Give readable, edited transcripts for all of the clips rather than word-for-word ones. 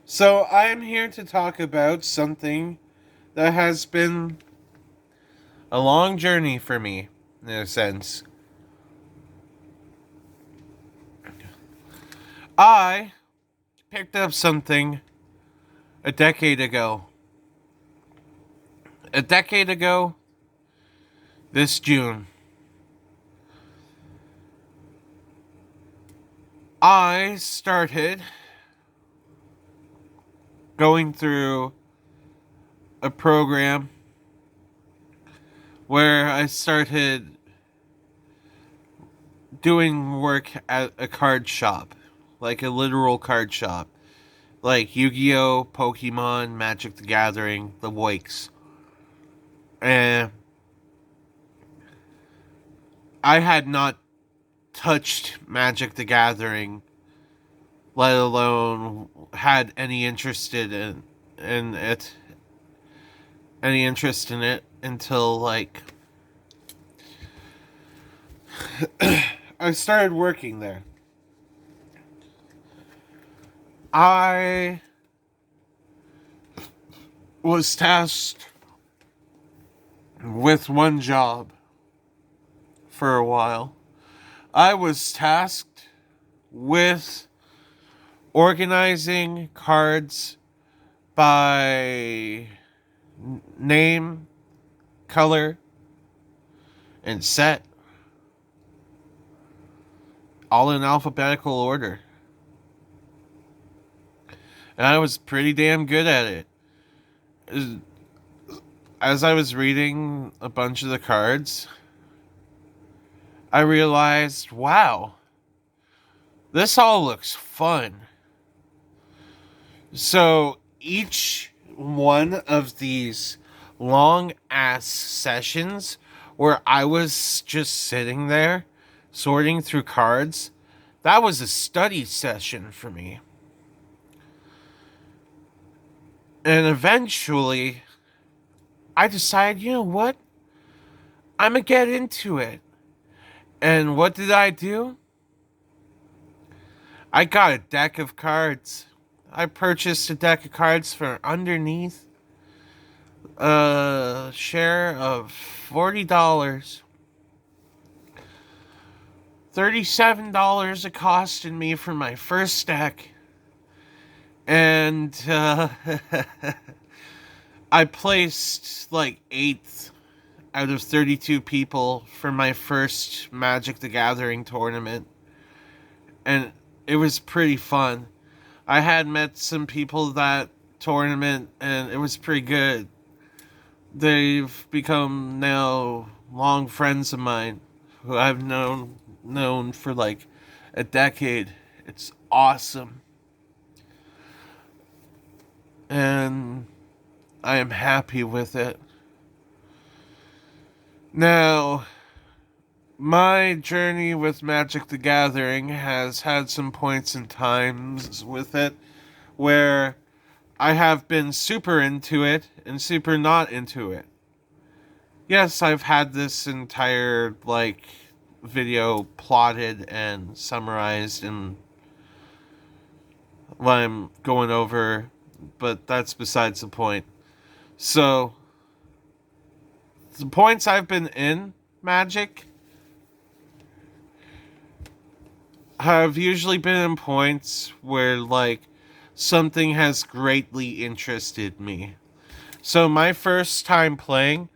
So I'm here to talk about something that has been a long journey for me, in a sense. I picked up something a decade ago. A decade ago, this June, I started going through a program where I started doing work at a card shop, like a literal card shop, like Yu-Gi-Oh, Pokemon, Magic the Gathering, the Wakes. And I had not touched Magic the Gathering, let alone had in it, any interest in it until like I started working there. I was tasked with one job for a while. I was tasked with organizing cards by name, color, and set, all in alphabetical order. And I was pretty damn good at it. As I was reading a bunch of the cards, I realized, wow, this all looks fun. So each one of these long ass sessions where I was just sitting there sorting through cards, that was a study session for me. And eventually, I decided, you know what? I'm gonna get into it. And what did I do? I got a deck of cards. I purchased a deck of cards for underneath a share of $40. $37 it costed me for my first deck. And I placed like 8th out of 32 people for my first Magic the Gathering tournament. And it was pretty fun. I had met some people that tournament and it was pretty good. They've become now long friends of mine who I've known for like a decade. It's awesome. And I am happy with it. Now, my journey with Magic the Gathering has had some points and times with it where I have been super into it and super not into it. Yes, I've had this entire like video plotted and summarized and what I'm going over, but that's besides the point. So, the points I've been in Magic have usually been in points where like something has greatly interested me. So my first time playing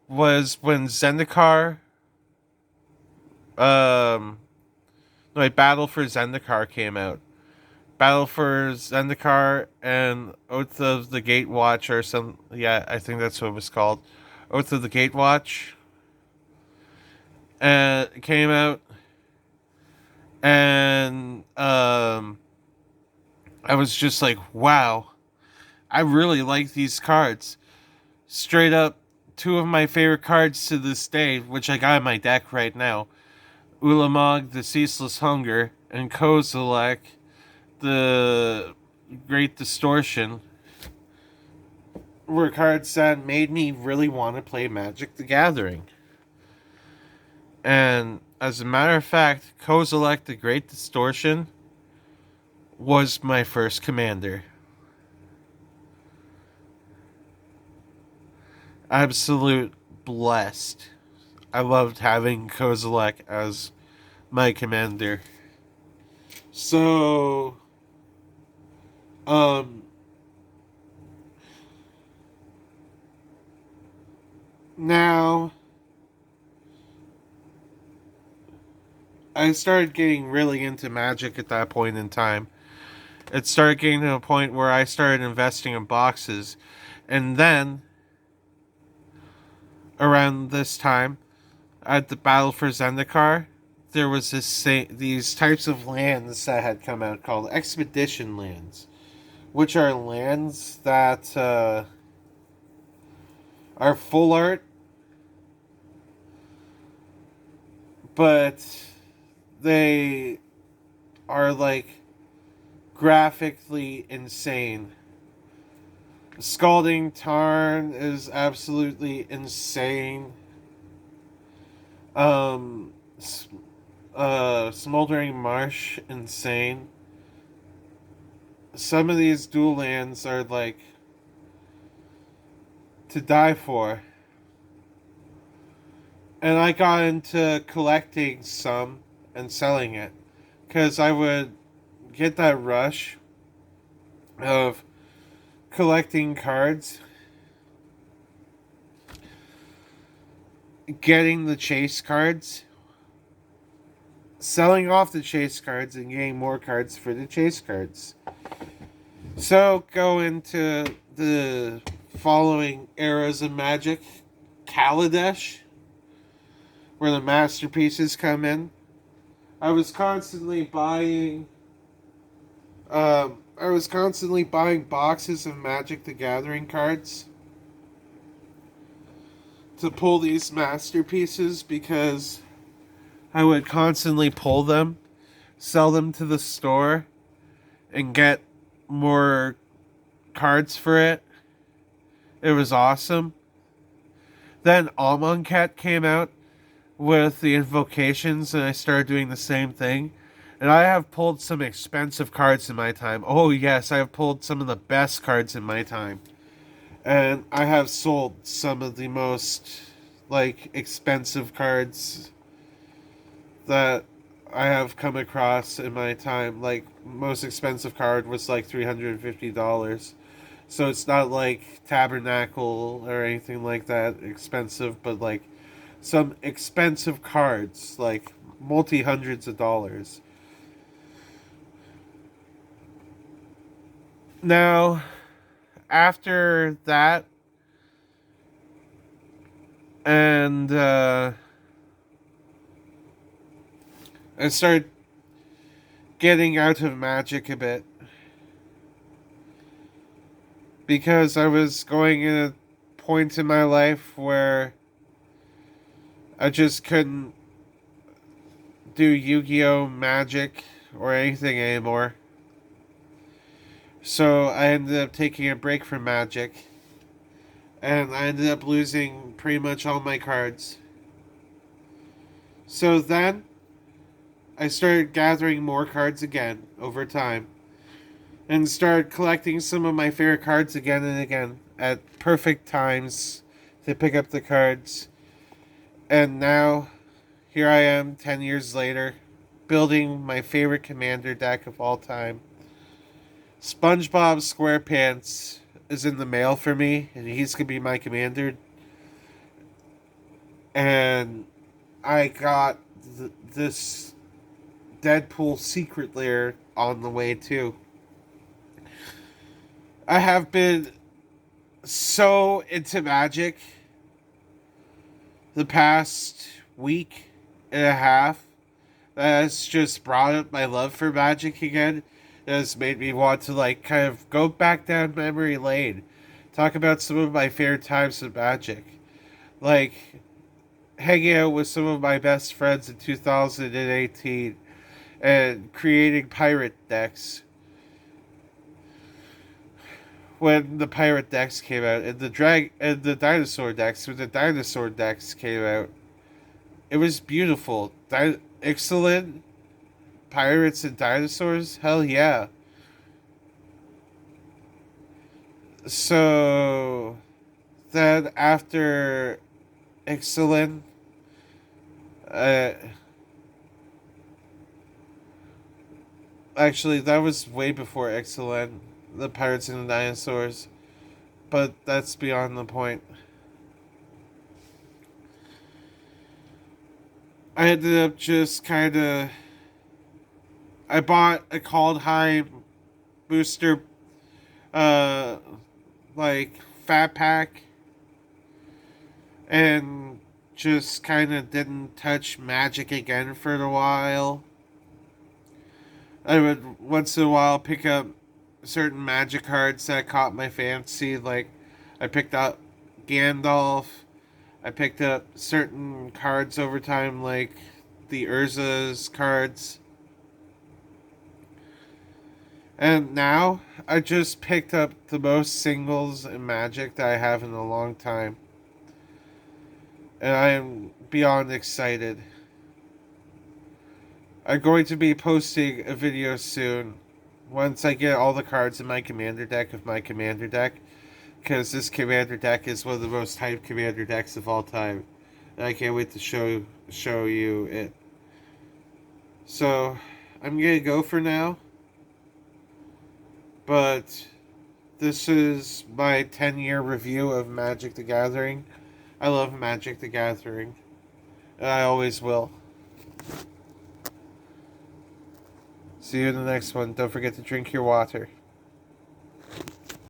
was when Zendikar um no, Battle for Zendikar came out. Battle for Zendikar and Oath of the Gatewatch or some, yeah, I think that's what it was called. Oath of the Gatewatch. And it came out and I was just like, wow, I really like these cards. Straight up, two of my favorite cards to this day, which I got in my deck right now, Ulamog, the Ceaseless Hunger, and Kozilek, the Great Distortion, were cards that made me really want to play Magic the Gathering. And as a matter of fact, Kozilek, the Great Distortion, was my first commander. absolute blessed. I loved having Kozilek as my commander. So, um, now I started getting really into Magic at that point in time. It started getting to a point where I started investing in boxes. And then, around this time, at the Battle for Zendikar, there was these types of lands that had come out called expedition lands, which are lands that are full art, but they are like graphically insane. Scalding Tarn is absolutely insane. Um, Smoldering Marsh, insane. Some of these dual lands are like to die for. And I got into collecting some and selling it because I would get that rush of collecting cards, getting the chase cards, selling off the chase cards, and getting more cards for the chase cards. So go into the following eras of Magic. Kaladesh, where the masterpieces come in. I was constantly buying boxes of Magic the Gathering cards to pull these masterpieces because I would constantly pull them, sell them to the store, and get more cards for it. It was awesome. Then Amonkhet came out with the invocations, and I started doing the same thing. And I have pulled some expensive cards in my time. Oh, yes, I have pulled some of the best cards in my time. And I have sold some of the most, like, expensive cards that I have come across in my time. Like, most expensive card was like $350. So it's not like Tabernacle or anything like that expensive, but like some expensive cards, like multi hundreds of dollars. Now, after that, and I started getting out of Magic a bit because I was going in a point in my life where I just couldn't do Yu-Gi-Oh! Magic or anything anymore. So I ended up taking a break from Magic, and I ended up losing pretty much all my cards. So then I started gathering more cards again over time and started collecting some of my favorite cards again and again at perfect times to pick up the cards. And now, here I am 10 years later, building my favorite commander deck of all time. SpongeBob SquarePants is in the mail for me, and he's going to be my commander. And I got this Deadpool secret lair on the way, too. I have been so into Magic the past week and a half that has just brought up my love for Magic again. It has made me want to like kind of go back down memory lane, talk about some of my favorite times of Magic, like hanging out with some of my best friends in 2018 and creating pirate decks when the pirate decks came out, and the dinosaur decks when the dinosaur decks came out. It was beautiful. Excellent pirates and dinosaurs. Hell yeah. So then after Ixalan, uh, actually, that was way before Ixalan, the Pirates and the Dinosaurs, but that's beyond the point. I ended up just kind of. I bought a Kaldheim booster, uh, like, fat pack, and just kind of didn't touch Magic again for a while. I would once in a while pick up certain Magic cards that caught my fancy. Like, I picked up Gandalf. I picked up certain cards over time, like the Urza's cards. And now, I just picked up the most singles in Magic that I have in a long time. And I am beyond excited. I'm going to be posting a video soon once I get all the cards in my commander deck of my commander deck, because this commander deck is one of the most hyped commander decks of all time. And I can't wait to show you it. So, I'm gonna go for now. But this is my 10-year review of Magic the Gathering. I love Magic the Gathering. And I always will. See you in the next one. Don't forget to drink your water.